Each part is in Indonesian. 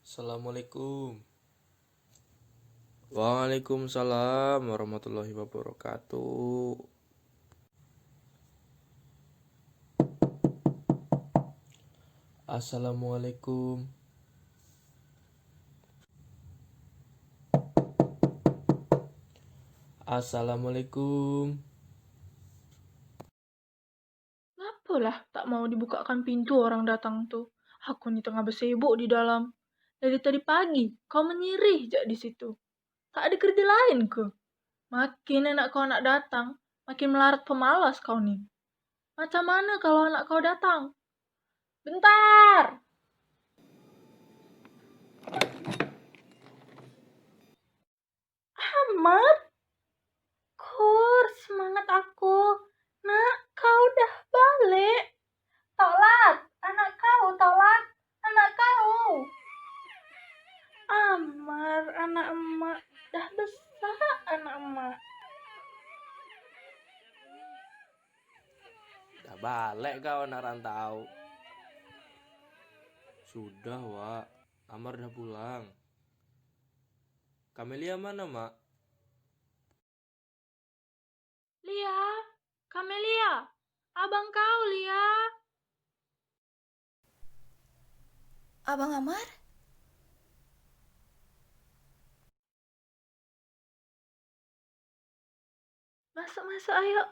Assalamualaikum. Waalaikumsalam warahmatullahi wabarakatuh. Assalamualaikum. Assalamualaikum. Apalah tak mau dibukakan pintu orang datang tuh. Aku nih tengah bersibuk di dalam. Dari tadi pagi kau menyirih jak di situ. Tak ada kerja lain ke? Makin enak kau anak datang, makin melarat pemalas kau nih. Macam mana kalau anak kau datang? Bentar! Amat! Kur, semangat aku. Nak, kau dah balik. Tolat, anak kau, tolat, anak kau. Amar, anak emak. Dah besar anak emak. Dah balik kau anak rantau. Sudah, Wak. Amar dah pulang. Kamelia mana, Mak? Lia, Kamelia, abang kau Lia. Abang Amar? Masuk-masuk ayo.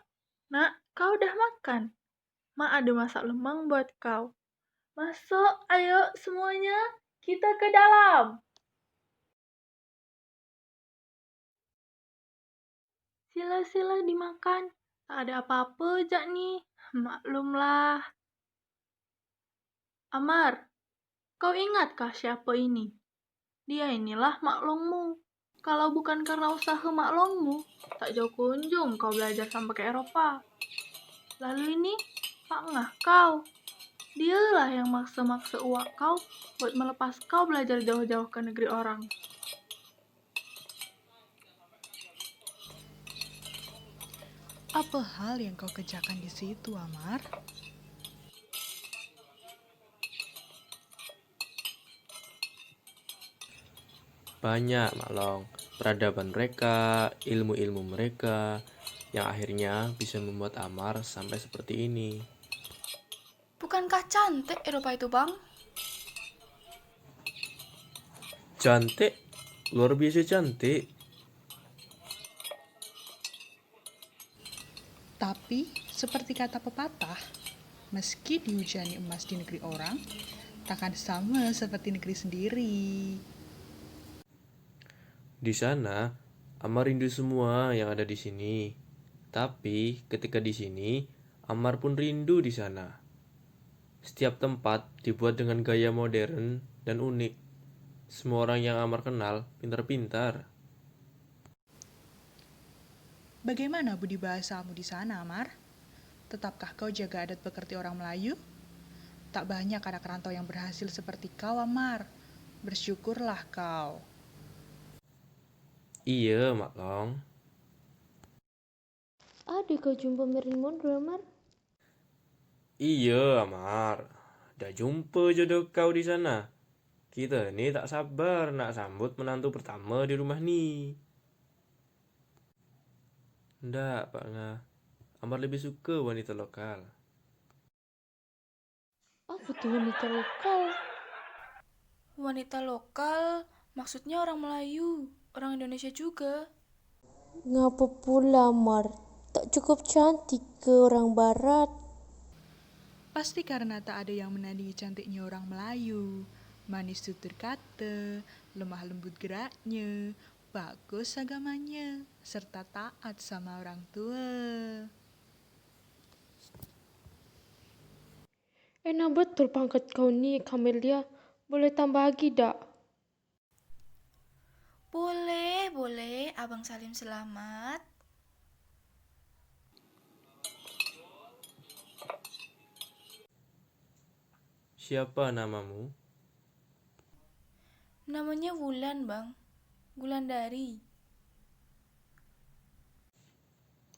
Nak, kau udah makan? Mak ada masak lemang buat kau. Masuk, ayo semuanya. Kita ke dalam. Sila-sila dimakan. Tak ada apa-apa jak nih. Maklumlah. Amar, kau ingatkah siapa ini? Dia inilah maklongmu. Kalau bukan karena usaha maklongmu, tak jauh kunjung kau belajar sampai ke Eropa. Lalu ini, Pak Ngah kau. Dialah yang maksa-maksa uak kau buat melepas kau belajar jauh-jauh ke negeri orang. Apa hal yang kau kerjakan di situ, Amar? Banyak, Maklong. Peradaban mereka, ilmu-ilmu mereka, yang akhirnya bisa membuat Amar sampai seperti ini. Bukankah cantik Eropa itu, Bang? Cantik, luar biasa cantik. Tapi, seperti kata pepatah, meski dihujani emas di negeri orang, takkan sama seperti negeri sendiri. Di sana, Amar rindu semua yang ada di sini. Tapi ketika di sini, Amar pun rindu di sana. Setiap tempat dibuat dengan gaya modern dan unik. Semua orang yang Amar kenal pintar-pintar. Bagaimana budi bahasamu di sana, Amar? Tetapkah kau jaga adat pekerti orang Melayu? Tak banyak anak rantau yang berhasil seperti kau, Amar. Bersyukurlah kau. Iya, Maklong. Ada kau jumpa Marilyn Monroe, Amar? Iya, Amar. Dah jumpa jodoh kau di sana. Kita ni tak sabar nak sambut menantu pertama di rumah ni. Ndak, Pak Ngah. Amar lebih suka wanita lokal. Apa tuh wanita lokal? Wanita lokal maksudnya orang Melayu, orang Indonesia juga. Ngapa pula, Amar? Tak cukup cantik ke orang barat? Pasti karena tak ada yang menandingi cantiknya orang Melayu. Manis tutur kata, lemah lembut geraknya, bagus agamanya, serta taat sama orang tua. Enak betul pangkat kau ni, Kamelia. Boleh tambah lagi tak? Boleh, Abang Salim selamat. Siapa namamu? Namanya Wulan, Bang. Wulandari.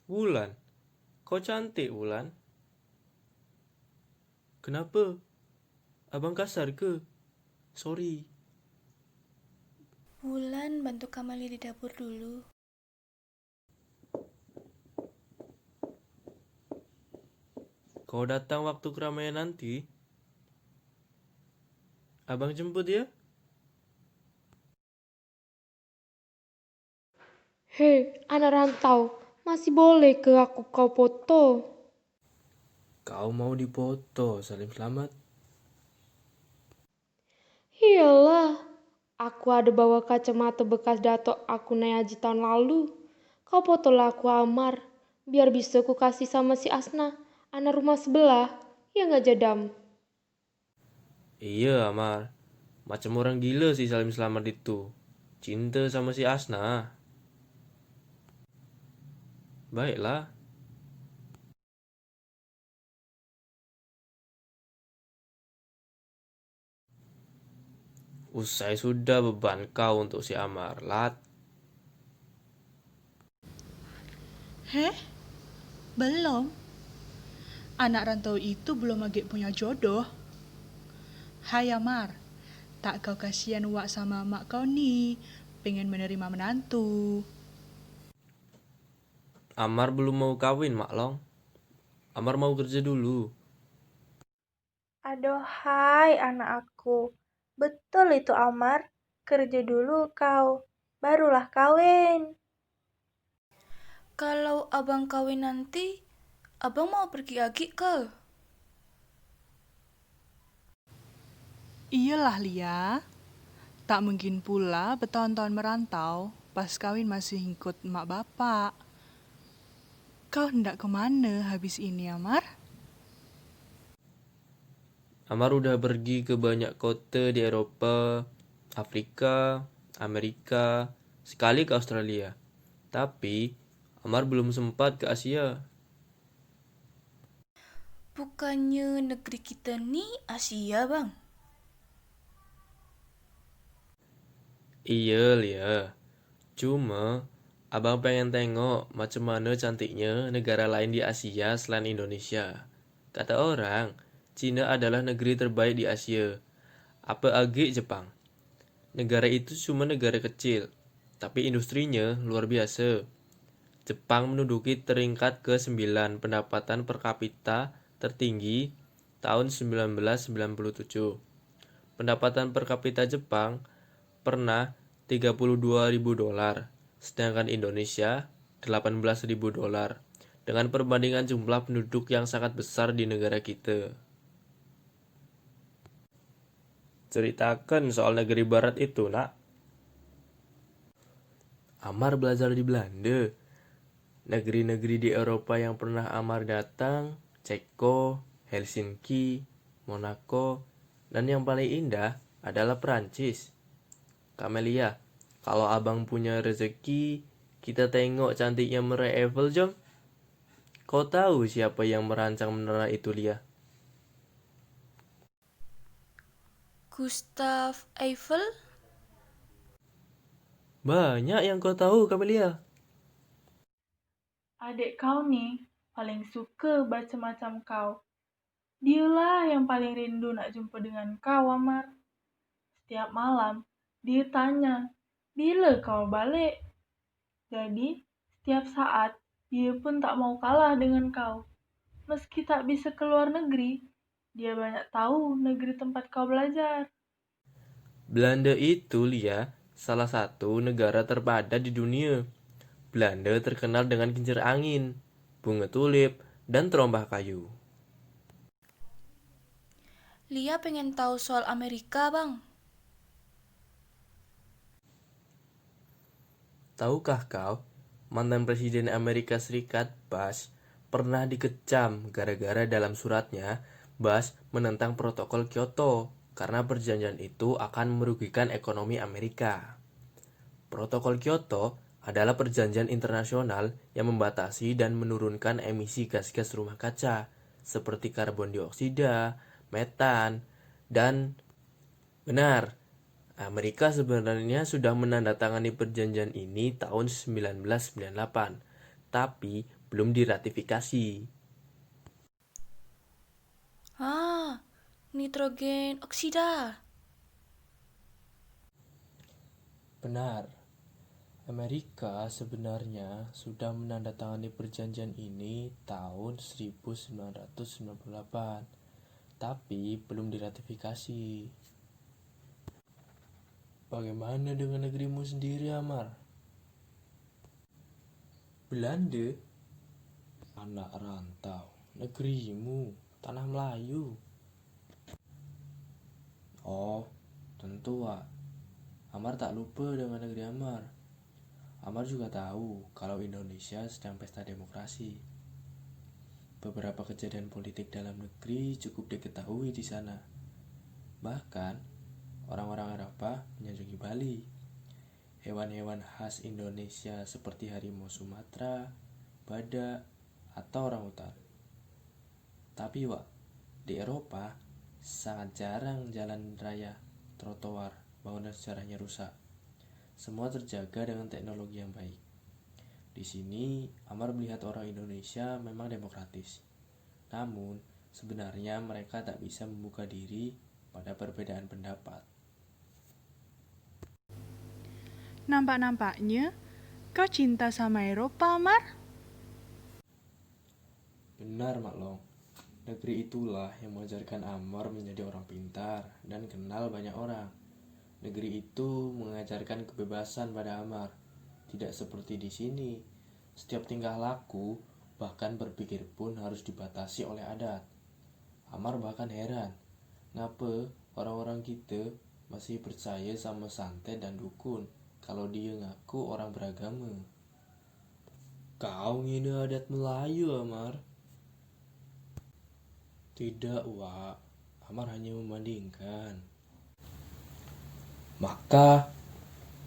Wulan. Kau cantik, Wulan. Kenapa? Abang kasar ke? Sorry. Bulan bantu Kamali di dapur dulu. Kau datang waktu keramaian nanti, abang jemput ya. Hei, anak rantau, masih boleh ke aku kau foto? Kau mau dipoto, Salim Selamat? Iyalah, aku ada bawa kacamata bekas dato aku naik haji tahun lalu. Kau fotolah aku Amar, biar bisa ku kasih sama si Asna, anak rumah sebelah. Ya nggak Jadam? Iya, Amar. Macam orang gila sih Salim Selamat itu. Cinta sama si Asna. Baiklah, usai sudah beban kau untuk si Amar, Lat. Heh? Belum. Anak rantau itu belum lagi punya jodoh. Hai Amar, tak kau kasihan wak sama mak kau nih, pengen menerima menantu. Amar belum mau kawin, Mak Long. Amar mau kerja dulu. Aduhai anak aku, betul itu Amar, kerja dulu kau, barulah kawin. Kalau abang kawin nanti, abang mau pergi lagi ke? Iyalah Lia, tak mungkin pula bertahun-tahun merantau, pas kawin masih ngikut emak bapak. Kau hendak kemana habis ini Amar? Amar udah pergi ke banyak kota di Eropa, Afrika, Amerika, sekali ke Australia. Tapi Amar belum sempat ke Asia. Bukannya negeri kita nih Asia bang? Iya, Lia. Cuma abang pengen tengok macam mana cantiknya negara lain di Asia selain Indonesia. Kata orang, Cina adalah negeri terbaik di Asia. Apa lagi Jepang? Negara itu cuma negara kecil, tapi industrinya luar biasa. Jepang menduduki peringkat ke-9 pendapatan per kapita tertinggi tahun 1997. Pendapatan per kapita Jepang pernah 32.000 dolar, sedangkan Indonesia 18.000 dolar. Dengan perbandingan jumlah penduduk yang sangat besar di negara kita. Ceritakan soal negeri barat itu, nak. Amar belajar di Belanda. Negeri-negeri di Eropa yang pernah Amar datang, Ceko, Helsinki, Monaco, dan yang paling indah adalah Perancis. Kamelia, kalau abang punya rezeki, kita tengok cantiknya Menara Eiffel, jom. Kau tahu siapa yang merancang menara itu, Lia? Gustav Eiffel? Banyak yang kau tahu, Kamelia. Adik kau nih paling suka baca macam kau. Dialah yang paling rindu nak jumpa dengan kau, Amar. Setiap malam, dia tanya, bila kau balik? Jadi, setiap saat, dia pun tak mau kalah dengan kau. Meski tak bisa keluar negeri, dia banyak tahu negeri tempat kau belajar. Belanda itu, Lia, salah satu negara terpadat di dunia. Belanda terkenal dengan kincir angin, bunga tulip, dan terompah kayu. Lia pengen tahu soal Amerika bang. Tahukah kau, mantan Presiden Amerika Serikat, Bush, pernah dikecam gara-gara dalam suratnya, Bush menentang protokol Kyoto karena perjanjian itu akan merugikan ekonomi Amerika. Protokol Kyoto adalah perjanjian internasional yang membatasi dan menurunkan emisi gas-gas rumah kaca seperti karbon dioksida, metan, dan benar, Amerika sebenarnya sudah menandatangani perjanjian ini tahun 1998, tapi belum diratifikasi. Ah, nitrogen oksida. Benar, Amerika sebenarnya sudah menandatangani perjanjian ini tahun 1998, tapi belum diratifikasi. Bagaimana dengan negerimu sendiri, Amar? Belanda? Anak rantau, negerimu, tanah Melayu. Oh, tentu, Wak. Amar tak lupa dengan negeri Amar. Amar juga tahu kalau Indonesia sedang pesta demokrasi. Beberapa kejadian politik dalam negeri cukup diketahui di sana. Bahkan, orang-orang Eropa menyanjungi Bali. Hewan-hewan khas Indonesia seperti harimau Sumatera, badak, atau orangutan. Tapi, Wak, di Eropa sangat jarang jalan raya, trotoar, bangunan sejarahnya rusak. Semua terjaga dengan teknologi yang baik. Di sini, Amar melihat orang Indonesia memang demokratis. Namun, sebenarnya mereka tak bisa membuka diri pada perbedaan pendapat. Nampak-nampaknya kau cinta sama Eropa, Amar? Benar, Maklong. Negeri itulah yang mengajarkan Amar menjadi orang pintar dan kenal banyak orang. Negeri itu mengajarkan kebebasan pada Amar. Tidak seperti di sini. Setiap tingkah laku, bahkan berpikir pun harus dibatasi oleh adat. Amar bahkan heran, ngapa orang-orang kita masih percaya sama santet dan dukun kalau dia ngaku orang beragama. Kau ngina adat Melayu, Amar? Tidak, Wak. Amar hanya membandingkan. Maka,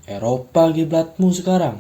Eropa kiblatmu sekarang.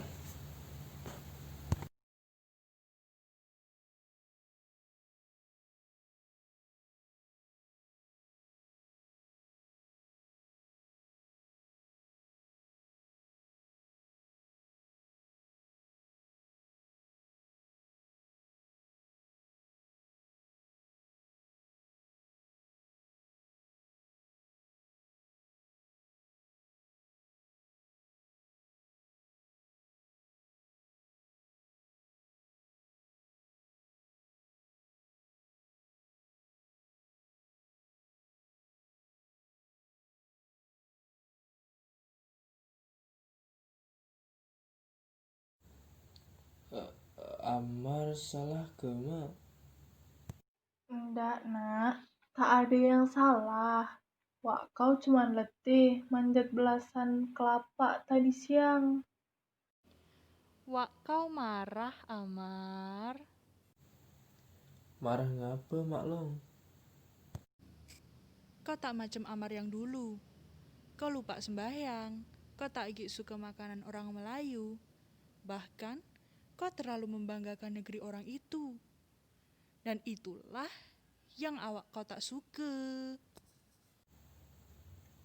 Amar salah ke, Mak? Enggak, nak. Tak ada yang salah. Wak, kau cuman letih manjat belasan kelapa tadi siang. Wak, kau marah, Amar? Marah ngapa, Maklong? Kau tak macam Amar yang dulu. Kau lupa sembahyang. Kau tak gig suka makanan orang Melayu. Bahkan, kau terlalu membanggakan negeri orang itu. Dan itulah yang awak kau tak suka.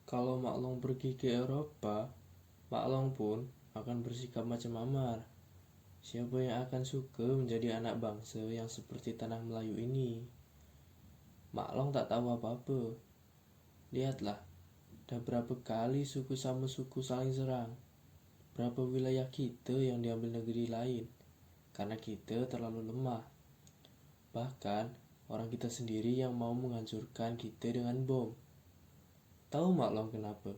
Kalau Maklong pergi ke Eropa, Maklong pun akan bersikap macam Amar. Siapa yang akan suka menjadi anak bangsa yang seperti tanah Melayu ini? Maklong tak tahu apa-apa. Lihatlah, dah berapa kali suku sama suku saling serang. Berapa wilayah kita yang diambil negeri lain karena kita terlalu lemah. Bahkan orang kita sendiri yang mau menghancurkan kita dengan bom. Tahu Maklong kenapa?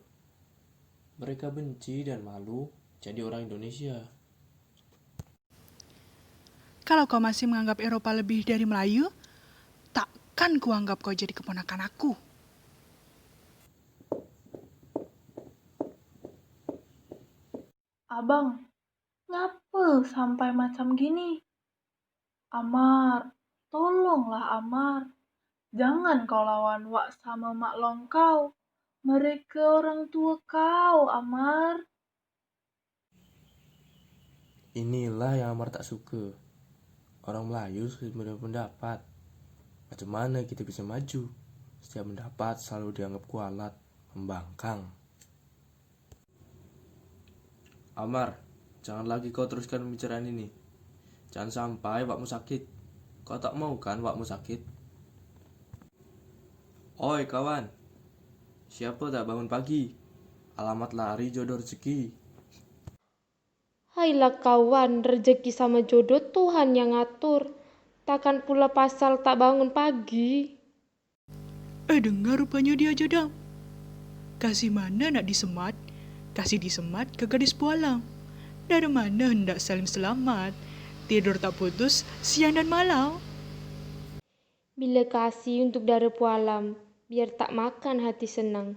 Mereka benci dan malu jadi orang Indonesia. Kalau kau masih menganggap Eropa lebih dari Melayu, takkan kuanggap kau jadi keponakan aku. Abang, ngapa sampai macam gini? Amar, tolonglah Amar. Jangan kau lawan Wak sama Mak Long kau. Mereka orang tua kau, Amar. Inilah yang Amar tak suka. Orang Melayu sudah pendapat. Macam mana kita bisa maju? Setiap pendapat selalu dianggap kualat, membangkang. Amar, jangan lagi kau teruskan pembicaraan ini. Jangan sampai wakmu sakit. Kau tak mau kan wakmu sakit? Oi kawan, siapa tak bangun pagi? Alamat lari jodoh rezeki. Hailah kawan, rezeki sama jodoh Tuhan yang ngatur. Takkan pula pasal tak bangun pagi. Dengar rupanya dia jadam. Kasih mana nak disemat? Kasih disemat ke gadis pualang. Dari mana hendak salim selamat? Tidur tak putus siang dan malam. Bila kasih untuk dara pualam, biar tak makan hati senang.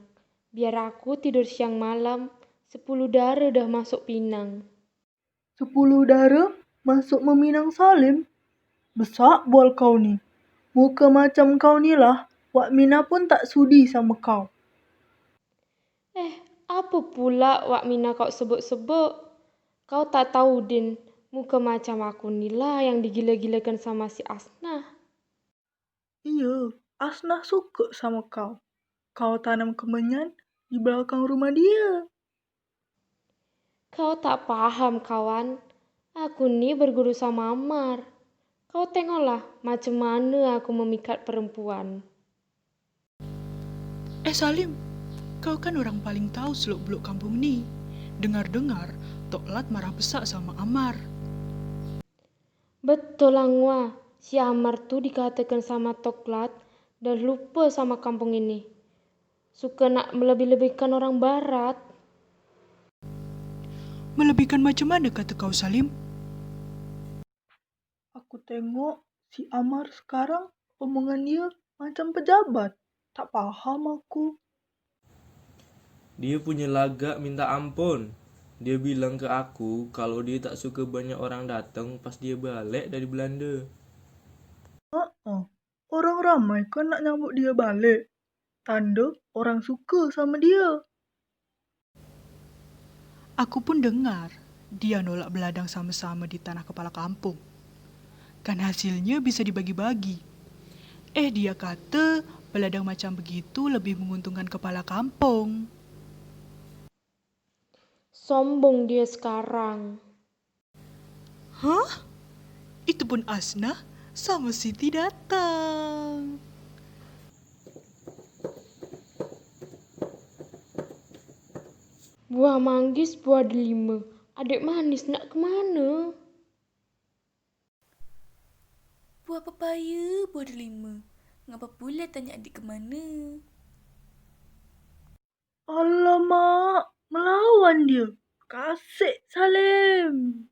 Biar aku tidur siang malam, 10 dara dah masuk pinang. 10 dara masuk meminang Salim. Besak bol kau ni. Muka macam kau ni lah, Wak Mina pun tak sudi sama kau. Apa pula Wak Mina kau sebut-sebut? Kau tak tahu Din, muka macam aku ni lah yang digila-gilakan sama si Asnah. Iya, Asnah suka sama kau. Kau tanam kemenyan di belakang rumah dia. Kau tak paham kawan, aku ni berguru sama Amar. Kau tengoklah macam mana aku memikat perempuan. Salim, kau kan orang paling tahu seluk-beluk kampung ni. Dengar-dengar, Toklat marah besar sama Amar. Betul Angwa, si Amar tu dikatakan sama Toklat dan lupa sama kampung ini. Suka nak melebih-lebihkan orang barat. Melebihkan macam mana kata kau Salim? Aku tengok si Amar sekarang omongan dia macam pejabat. Tak faham aku. Dia punya lagak minta ampun. Dia bilang ke aku kalau dia tak suka banyak orang datang pas dia balik dari Belanda. Orang ramai kan nak nyambut dia balik. Tanda orang suka sama dia. Aku pun dengar dia nolak beladang sama-sama di tanah kepala kampung. Kan hasilnya bisa dibagi-bagi. Dia kata beladang macam begitu lebih menguntungkan kepala kampung. Sombong dia sekarang. Hah? Itu pun Asnah sama Siti datang. Buah manggis, buah delima. Adik manis nak kemana? Buah pepaya, buah delima. Ngapa pula tanya adik ke mana? Alamak, melawan dia. Kasih Salim.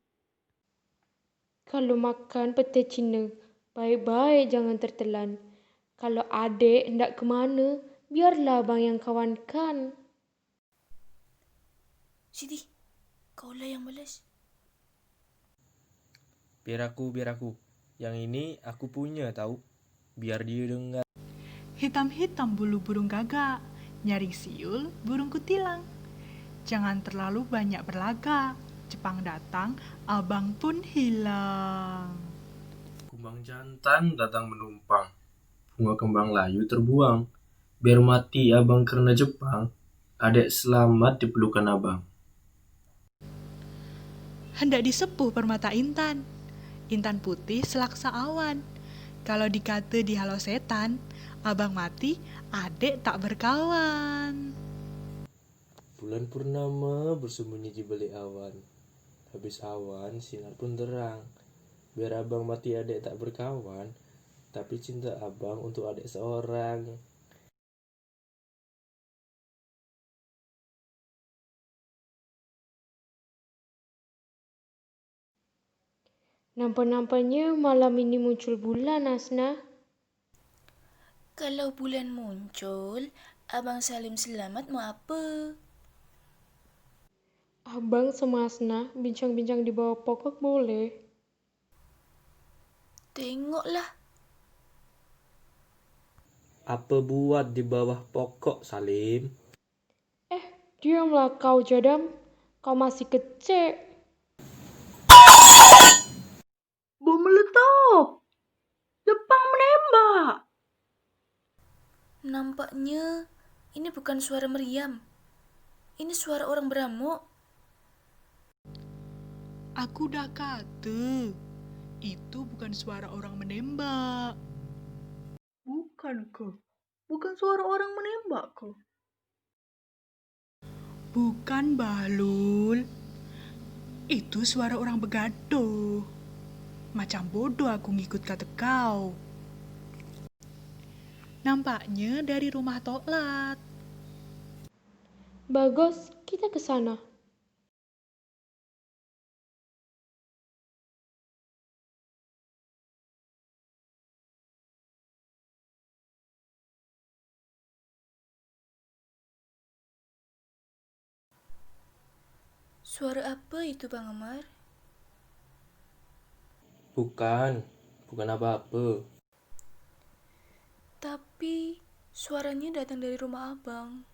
Kalau makan pete Cina, baik-baik jangan tertelan. Kalau adik hendak ke mana, biarlah abang yang kawankan. Siti, kaulah yang balas. Biar aku. Yang ini aku punya tahu. Biar dia dengar. Hitam-hitam bulu burung gagak, nyaring siul burung kutilang. Jangan terlalu banyak berlagak, Jepang datang, abang pun hilang. Kumbang jantan datang menumpang. Bunga kembang layu terbuang. Biar mati abang karena Jepang. Adek selamat di pelukan abang. Hendak disepuh permata intan. Intan putih selaksa awan. Kalau dikata dihalau setan, abang mati, adek tak berkawan. Bulan purnama bersembunyi di balik awan. Habis awan, sinar pun terang. Biar abang mati adek tak berkawan, tapi cinta abang untuk adek seorang. Nampak-nampaknya malam ini muncul bulan, Asnah. Kalau bulan muncul, Abang Salim selamat mau apa? Abang sama Asnah bincang-bincang di bawah pokok boleh? Tengoklah. Apa buat di bawah pokok, Salim? Diamlah kau, Jadam. Kau masih kecil. Bom meletup. Jepang menembak. Nampaknya ini bukan suara meriam. Ini suara orang beramuk. Aku dah kata, itu bukan suara orang menembak. Bukan ke? Bukan suara orang menembak kok. Bukan, Bahlul. Itu suara orang begaduh. Macam bodoh aku ngikut kata kau. Nampaknya dari rumah Toklat. Bagus, kita ke sana. Suara apa itu, Bang Amar? Bukan apa-apa. Tapi suaranya datang dari rumah abang.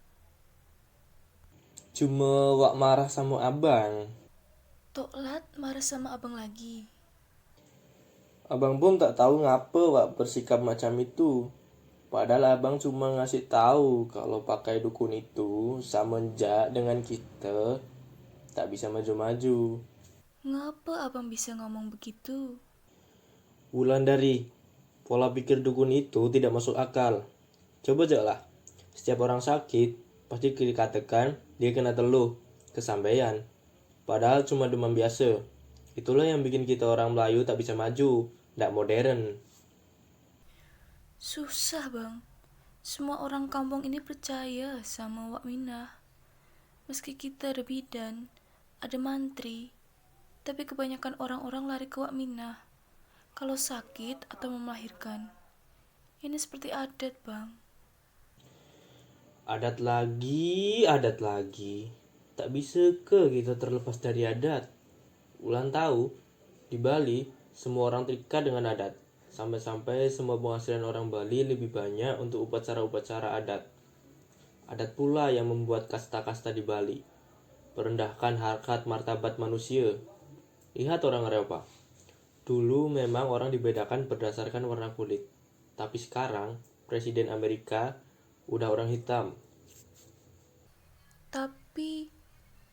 Cuma wak marah sama abang. Toklat marah sama abang lagi. Abang pun tak tahu ngapa wak bersikap macam itu. Padahal abang cuma ngasih tahu kalau pakai dukun itu semenjak dengan kita tak bisa maju-maju. Ngapa abang bisa ngomong begitu? Wulandari, pola pikir dukun itu tidak masuk akal. Coba aja lah, setiap orang sakit pasti dikatakan dia kena teluh, kesampaian. Padahal cuma demam biasa. Itulah yang bikin kita orang Melayu tak bisa maju, tak modern. Susah, Bang. Semua orang kampung ini percaya sama Wak Minah. Meski kita ada bidan, ada mantri, tapi kebanyakan orang-orang lari ke Wak Minah kalau sakit atau mau melahirkan. Ini seperti adat, Bang. Adat lagi. Tak bisa ke kita terlepas dari adat. Ulan tahu, di Bali semua orang terikat dengan adat. Sampai-sampai semua penghasilan orang Bali lebih banyak untuk upacara-upacara adat. Adat pula yang membuat kasta-kasta di Bali. Merendahkan harkat martabat manusia. Lihat orang Eropa. Dulu memang orang dibedakan berdasarkan warna kulit. Tapi sekarang, Presiden Amerika udah orang hitam. Tapi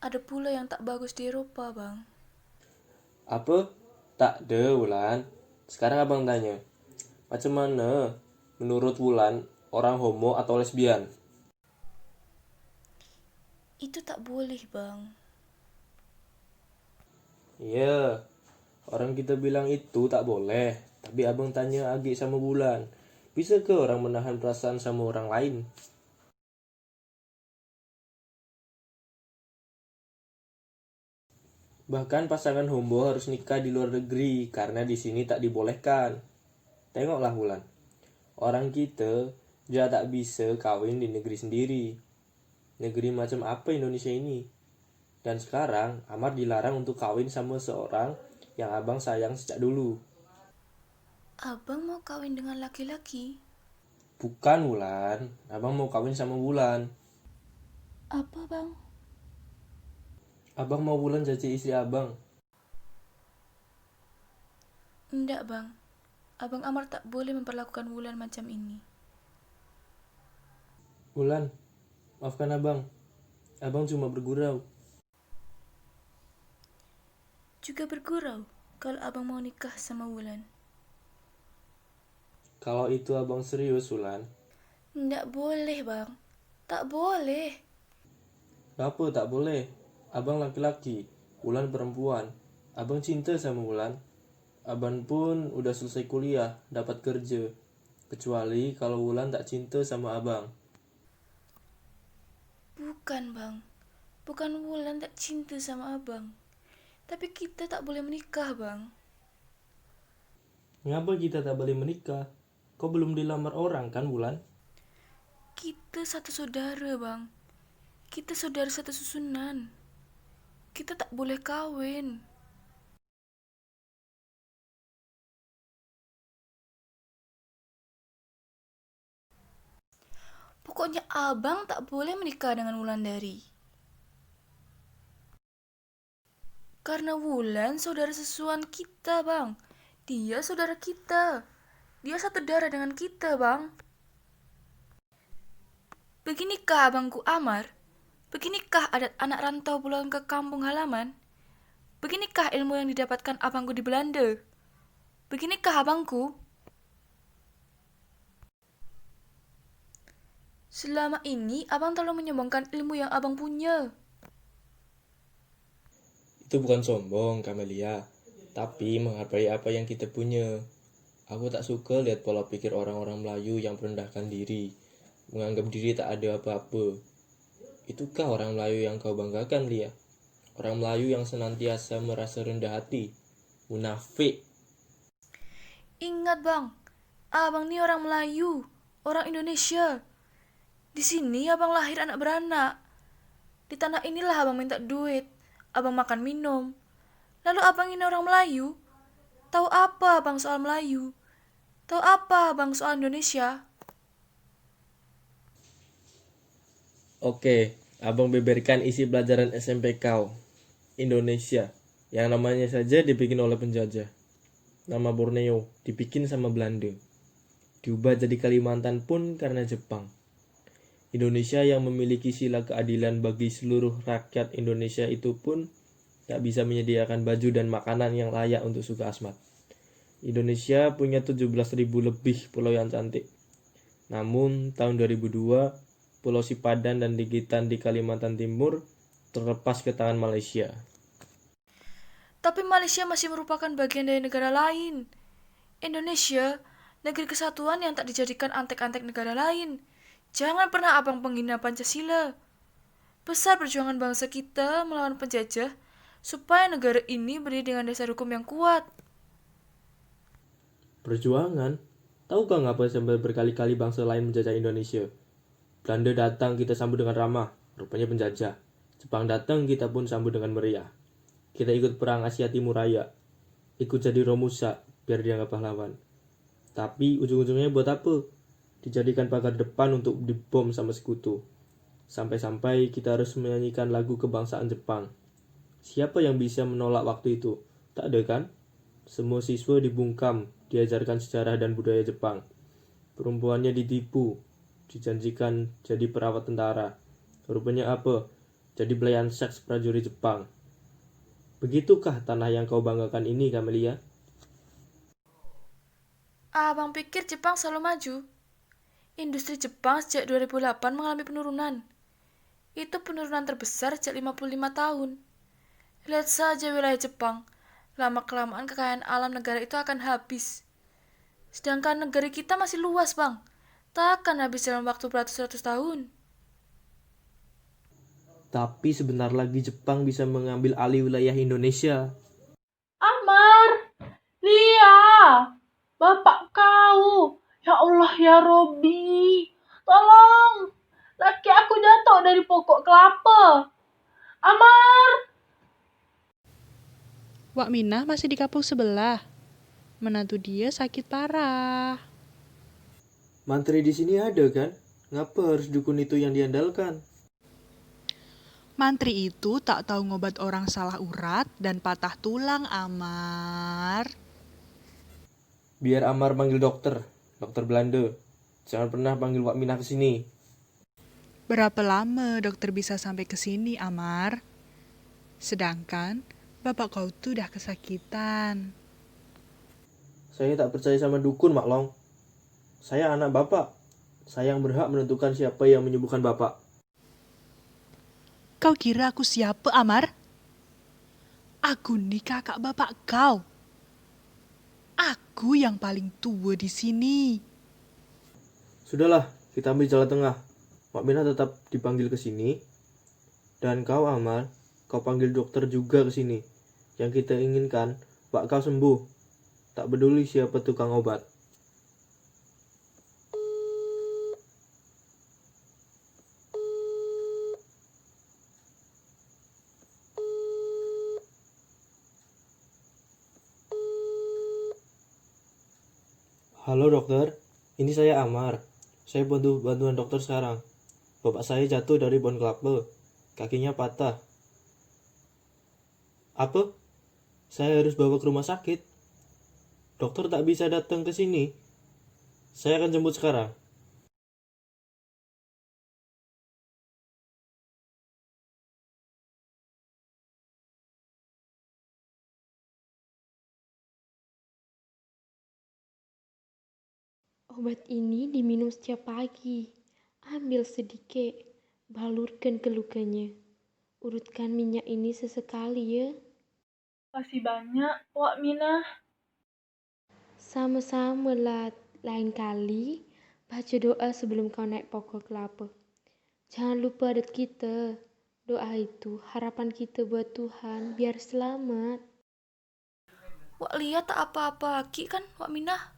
ada pula yang tak bagus di Eropa, Bang. Apa? Tak ada, Wulan. Sekarang abang tanya, macam mana menurut Wulan orang homo atau lesbian? Itu tak boleh, Bang. Iya, orang kita bilang itu tak boleh. Tapi abang tanya Agi sama Wulan, bisa ke orang menahan perasaan sama orang lain? Bahkan pasangan homo harus nikah di luar negeri karena di sini tak dibolehkan. Tengoklah Wulan, orang kita juga tak bisa kawin di negeri sendiri. Negeri macam apa Indonesia ini? Dan sekarang Amar dilarang untuk kawin sama seorang yang abang sayang sejak dulu. Abang mau kawin dengan laki-laki? Bukan Wulan, abang mau kawin sama Wulan. Apa, Bang? Abang mau Wulan jadi istri abang. Enggak, Bang. Abang Amar tak boleh memperlakukan Wulan macam ini. Wulan, maafkan abang. Abang cuma bergurau. Juga bergurau kalau abang mau nikah sama Wulan. Kalau itu abang serius Wulan. Enggak boleh, Bang. Tak boleh. Kenapa tak boleh? Abang laki-laki, Wulan perempuan. Abang cinta sama Wulan. Abang pun udah selesai kuliah, dapat kerja. Kecuali kalau Wulan tak cinta sama abang. Bukan, Bang. Bukan Wulan tak cinta sama abang. Tapi kita tak boleh menikah, Bang. Ngapa kita tak boleh menikah? Kau belum dilamar orang kan Wulan? Kita satu saudara, Bang. Kita saudara satu susunan. Kita tak boleh kawin. Pokoknya abang tak boleh menikah dengan Wulandari. Karena Wulan saudara sesuan kita, Bang. Dia saudara kita. Dia satu darah dengan kita, Bang. Beginikah abangku Amar? Beginikah adat anak rantau pulang ke kampung halaman? Beginikah ilmu yang didapatkan abangku di Belanda? Beginikah abangku? Selama ini abang terlalu menyombongkan ilmu yang abang punya. Itu bukan sombong, Kamelia, tapi menghargai apa yang kita punya. Aku tak suka lihat pola pikir orang-orang Melayu yang merendahkan diri, menganggap diri tak ada apa-apa. Itukah orang Melayu yang kau banggakan, Lia? Orang Melayu yang senantiasa merasa rendah hati, munafik. Ingat bang, abang nih orang Melayu, orang Indonesia. Di sini abang lahir anak beranak. Di tanah inilah abang minta duit, abang makan minum. Lalu abang ini orang Melayu? Tahu apa abang soal Melayu? Tahu apa abang soal Indonesia? Oke, abang beberkan isi pelajaran SMP kau. Indonesia, yang namanya saja dibikin oleh penjajah. Nama Borneo dibikin sama Belanda. Diubah jadi Kalimantan pun karena Jepang. Indonesia yang memiliki sila keadilan bagi seluruh rakyat Indonesia itu pun tak bisa menyediakan baju dan makanan yang layak untuk suka Asmat. Indonesia punya 17.000 lebih pulau yang cantik. Namun tahun 2002, Pulau Sipadan dan Ligitan di Kalimantan Timur terlepas ke tangan Malaysia. Tapi Malaysia masih merupakan bagian dari negara lain. Indonesia, negeri kesatuan yang tak dijadikan antek-antek negara lain. Jangan pernah abang penghina Pancasila. Besar perjuangan bangsa kita melawan penjajah supaya negara ini berdiri dengan dasar hukum yang kuat. Perjuangan? Tahukah ngapa sampai berkali-kali bangsa lain menjajah Indonesia? Belanda datang kita sambut dengan ramah, rupanya penjajah. Jepang datang kita pun sambut dengan meriah. Kita ikut perang Asia Timur Raya, ikut jadi Romusa biar dianggap pahlawan. Tapi ujung-ujungnya buat apa? Dijadikan pagar depan untuk dibom sama sekutu. Sampai-sampai kita harus menyanyikan lagu kebangsaan Jepang. Siapa yang bisa menolak waktu itu? Tak ada kan? Semua siswa dibungkam, diajarkan sejarah dan budaya Jepang. Perempuannya ditipu, dijanjikan jadi perawat tentara. Rupanya apa? Jadi pelayan seks prajurit Jepang. Begitukah tanah yang kau banggakan ini, Kamelia? Abang pikir Jepang selalu maju? Industri Jepang sejak 2008 mengalami penurunan. Itu penurunan terbesar sejak 55 tahun. Lihat saja wilayah Jepang. Lama-kelamaan kekayaan alam negara itu akan habis. Sedangkan negara kita masih luas, Bang. Takkan habis dalam waktu beratus-ratus tahun. Tapi sebentar lagi Jepang bisa mengambil alih wilayah Indonesia. Amar, Lia, bapak kau. Ya Allah ya Robi, tolong. Laki aku jatuh dari pokok kelapa. Amar. Wak Minah masih di kampung sebelah. Menantu dia sakit parah. Mantri di sini ada kan? Ngapa harus dukun itu yang diandalkan? Mantri itu tak tahu ngobat orang salah urat dan patah tulang, Amar. Biar Amar panggil dokter Belanda. Jangan pernah panggil Wak Minah ke sini. Berapa lama dokter bisa sampai ke sini, Amar? Sedangkan bapak kau tuh udah kesakitan. Saya tak percaya sama dukun, Maklong. Saya anak bapak. Saya yang berhak menentukan siapa yang menyembuhkan bapak. Kau kira aku siapa, Amar? Aku nih kakak bapak kau. Aku yang paling tua di sini. Sudahlah, kita ambil jalan tengah. Wak Minah tetap dipanggil ke sini. Dan kau, Amar, kau panggil dokter juga ke sini. Yang kita inginkan, Pak kau sembuh. Tak peduli siapa tukang obat. Halo dokter, ini saya Amar. Saya butuh bantuan dokter sekarang. Bapak saya jatuh dari pohon kelapa. Kakinya patah. Apa? Saya harus bawa ke rumah sakit. Dokter tak bisa datang ke sini. Saya akan jemput sekarang. Obat ini diminum setiap pagi. Ambil sedikit, balurkan ke lukanya. Urutkan minyak ini sesekali ya. Kasih banyak, Wak Minah. Sama-sama lah, lain kali baca doa sebelum kau naik pokok kelapa. Jangan lupa adat kita. Doa itu harapan kita buat Tuhan biar selamat. Wak lihat tak apa-apa Ki kan Wak Minah.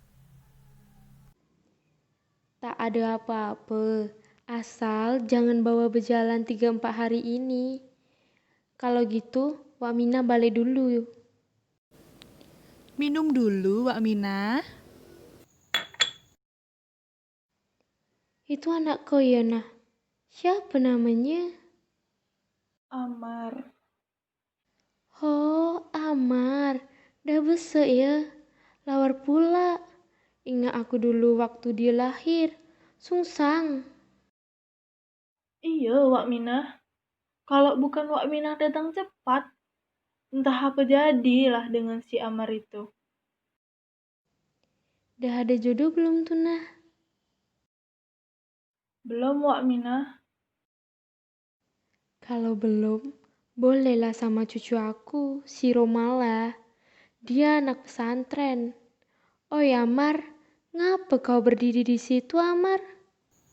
Tak ada apa-apa. Asal jangan bawa berjalan 3-4 hari ini. Kalau gitu, Wak Mina balik dulu. Minum dulu, Wak Mina. Itu anak kau ya, nah? Siapa namanya? Amar. Oh, Amar. Dah besar ya. Lawar pula. Ingat aku dulu waktu dia lahir. Sungsang. Iya, Wak Minah. Kalau bukan Wak Minah datang cepat, entah apa jadilah dengan si Amar itu. Dah ada jodoh belum tuh, nah? Belum, Wak Minah. Kalau belum, bolehlah sama cucu aku, si Romala. Dia anak pesantren. Oh ya, Amar. Ngapa kau berdiri di situ, Amar?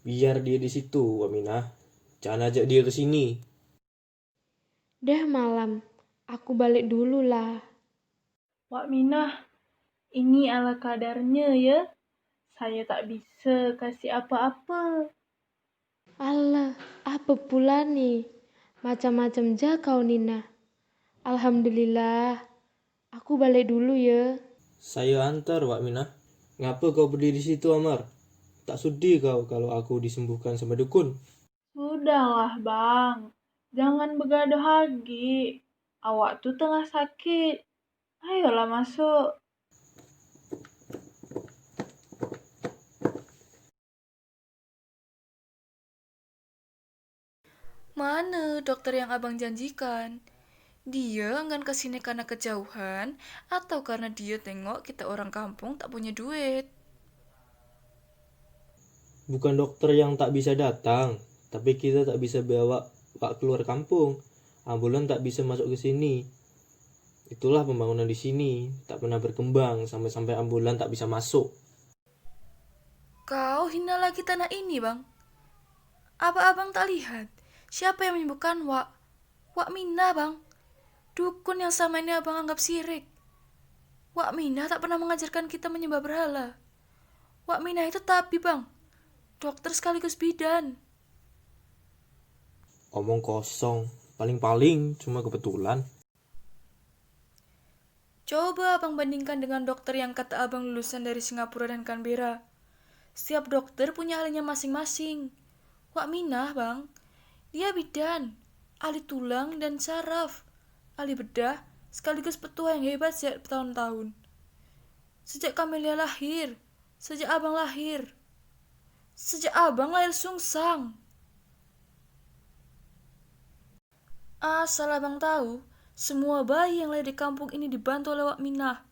Biar dia di situ, Aminah. Jangan ajak dia ke sini. Dah malam. Aku balik dulu lah. Wak Minah, ini ala kadarnya ya. Saya tak bisa kasih apa-apa. Alah, apa pula nih? Macam-macam ja kau, Nina. Alhamdulillah. Aku balik dulu ya. Saya antar, Wak Minah. Ngapa kau berdiri di situ, Amar? Tak sudi kau kalau aku disembuhkan sama dukun. Sudahlah, Bang. Jangan begaduh lagi. Awak tuh tengah sakit. Ayolah masuk. Mana dokter yang abang janjikan? Dia enggan kesini karena kejauhan atau karena dia tengok kita orang kampung tak punya duit? Bukan dokter yang tak bisa datang, tapi kita tak bisa bawa Pak keluar kampung. Ambulan tak bisa masuk ke sini. Itulah pembangunan di sini, tak pernah berkembang sampai-sampai ambulan tak bisa masuk. Kau hina lagi tanah ini, Bang. Apa abang tak lihat? Siapa yang menyembuhkan Wak? Wak Minah, Bang. Dukun yang sama ini abang anggap syirik. Wak Minah tak pernah mengajarkan kita menyembah berhala. Wak Minah itu tabib, Bang. Dokter sekaligus bidan. Omong kosong, paling-paling cuma kebetulan. Coba abang bandingkan dengan dokter yang kata abang lulusan dari Singapura dan Canberra. Setiap dokter punya ahlinya masing-masing. Wak Minah, Bang. Dia bidan, ahli tulang dan saraf, ahli bedah, sekaligus petua yang hebat sejak bertahun-tahun. Sejak Kamelia lahir, sejak abang lahir sungsang. Asal abang tahu, semua bayi yang lahir di kampung ini dibantu oleh Wak Minah.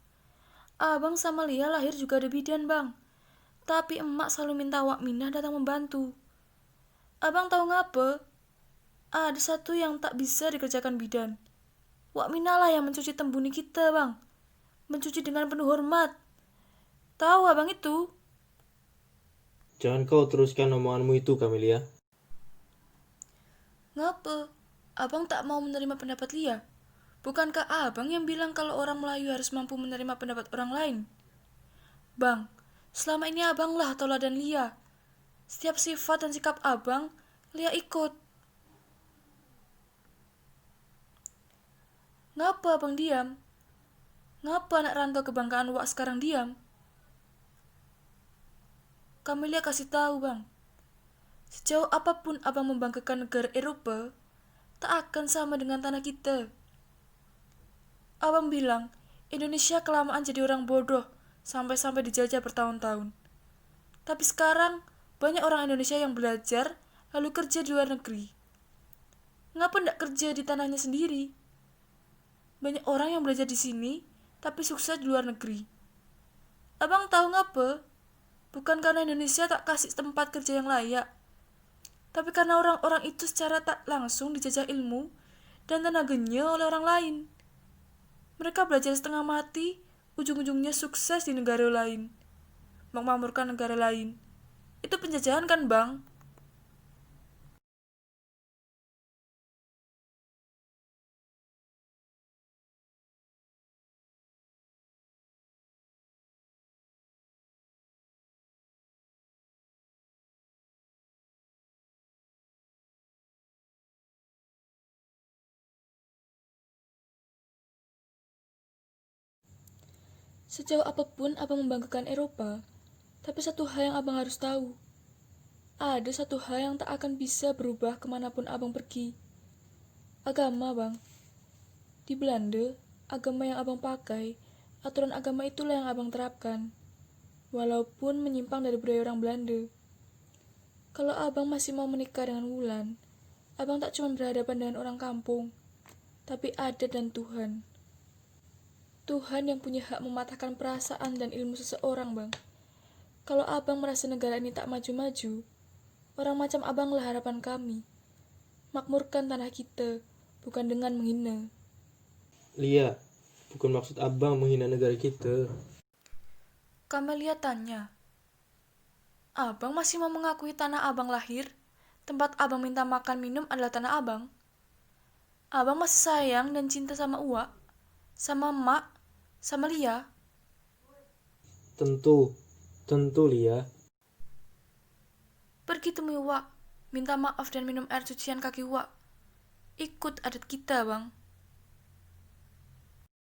Abang sama Lia lahir juga ada bidan, Bang. Tapi emak selalu minta Wak Minah datang membantu. Abang tahu ngapa? Ada satu yang tak bisa dikerjakan bidan. Wak Minah lah yang mencuci tembuni kita, Bang. Mencuci dengan penuh hormat. Tahu abang itu? Jangan kau teruskan omonganmu itu, Camelia. Ngapa? Abang tak mau menerima pendapat Lia? Bukankah abang yang bilang kalau orang Melayu harus mampu menerima pendapat orang lain? Bang, selama ini abang lah tauladan Lia. Setiap sifat dan sikap abang, Lia ikut. Ngapa abang diam? Ngapa anak rantau kebanggaan Wak sekarang diam? Camelia kasih tahu, Bang. Sejauh apapun abang membanggakan negara Eropa, tak akan sama dengan tanah kita. Abang bilang, Indonesia kelamaan jadi orang bodoh, sampai-sampai dijajah bertahun-tahun. Tapi sekarang, banyak orang Indonesia yang belajar, lalu kerja di luar negeri. Ngapa ndak kerja di tanahnya sendiri? Banyak orang yang belajar di sini, tapi sukses di luar negeri. Abang tahu ngapa? Bukan karena Indonesia tak kasih tempat kerja yang layak. Tapi karena orang-orang itu secara tak langsung dijajah ilmu dan tenaganya oleh orang lain. Mereka belajar setengah mati, ujung-ujungnya sukses di negara lain, memakmurkan negara lain. Itu penjajahan kan, Bang? Sejauh apapun abang membanggakan Eropa, tapi satu hal yang abang harus tahu. Ada satu hal yang tak akan bisa berubah kemanapun abang pergi. Agama, Bang. Di Belanda, agama yang abang pakai, aturan agama itulah yang abang terapkan. Walaupun menyimpang dari budaya orang Belanda. Kalau abang masih mau menikah dengan Wulan, abang tak cuma berhadapan dengan orang kampung, tapi adat dan Tuhan. Tuhan yang punya hak mematahkan perasaan dan ilmu seseorang, Bang. Kalau abang merasa negara ini tak maju-maju, orang macam abanglah harapan kami. Makmurkan tanah kita, bukan dengan menghina. Lia, bukan maksud abang menghina negara kita. Kamelia tanya, abang masih mau mengakui tanah abang lahir? Tempat abang minta makan minum adalah tanah abang? Abang masih sayang dan cinta sama Uwa, sama Mak, sama Lia? Tentu Lia. Pergi temui Uwa, minta maaf dan minum air cucian kaki Uwa. Ikut adat kita, Bang.